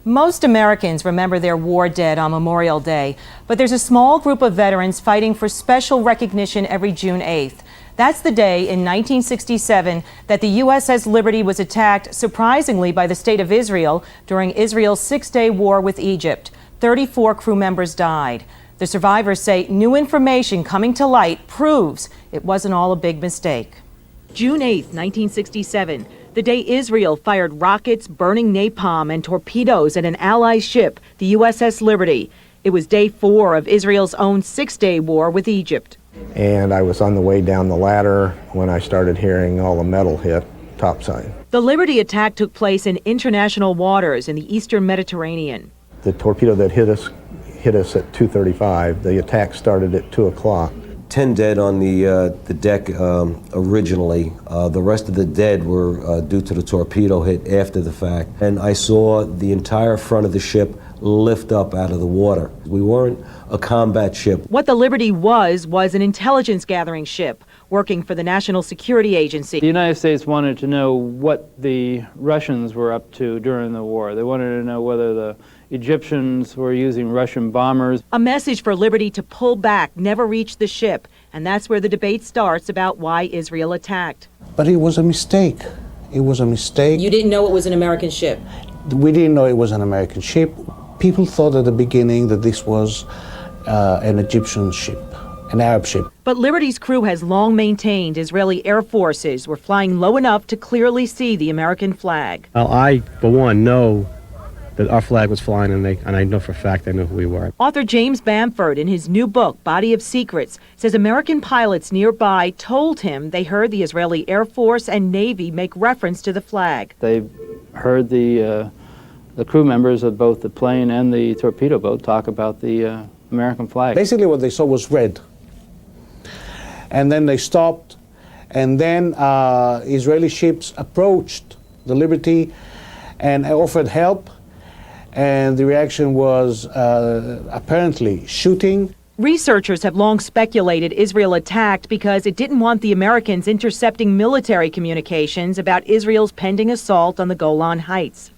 Most Americans remember their war dead on Memorial Day, but there's a small group of veterans fighting for special recognition every June 8th. That's the day in 1967 that the USS Liberty was attacked, surprisingly, by the State of Israel during Israel's six-day war with Egypt. 34 crew members died. The survivors say new information coming to light proves it wasn't all a big mistake. June 8, 1967, the day Israel fired rockets, burning napalm, and torpedoes at an Allied ship, the USS Liberty. It was day 4 of Israel's own six-day war with Egypt. And I was on the way down the ladder when I started hearing all the metal hit topside. The Liberty attack took place in international waters in the eastern Mediterranean. The torpedo that hit us at 2:35. The attack started at 2 o'clock. 10 dead on the deck originally. The rest of the dead were due to the torpedo hit after the fact. And I saw the entire front of the ship lift up out of the water. We weren't a combat ship. What the Liberty was an intelligence gathering ship working for the National Security Agency. The United States wanted to know what the Russians were up to during the war. They wanted to know whether the Egyptians were using Russian bombers. A message for Liberty to pull back never reached the ship, and that's where the debate starts about why Israel attacked. But it was a mistake. It was a mistake. You didn't know it was an American ship? We didn't know it was an American ship. People thought at the beginning that this was an Egyptian ship, an Arab ship. But Liberty's crew has long maintained Israeli air forces were flying low enough to clearly see the American flag. Well, I, for one, know that our flag was flying, and I know for a fact they knew who we were. Author James Bamford, in his new book, Body of Secrets, says American pilots nearby told him they heard the Israeli Air Force and Navy make reference to the flag. They heard the crew members of both the plane and the torpedo boat talk about the American flag. Basically what they saw was red. And then they stopped, and then Israeli ships approached the Liberty and offered help. And the reaction was apparently shooting. Researchers have long speculated Israel attacked because it didn't want the Americans intercepting military communications about Israel's pending assault on the Golan Heights.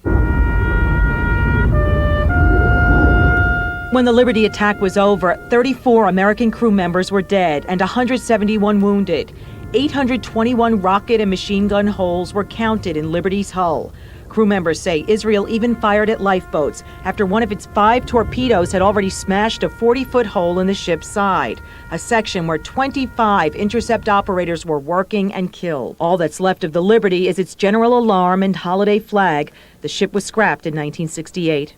When the Liberty attack was over, 34 American crew members were dead and 171 wounded. 821 rocket and machine gun holes were counted in Liberty's hull. Crew members say Israel even fired at lifeboats after one of its 5 torpedoes had already smashed a 40-foot hole in the ship's side, a section where 25 intercept operators were working and killed. All that's left of the Liberty is its general alarm and holiday flag. The ship was scrapped in 1968.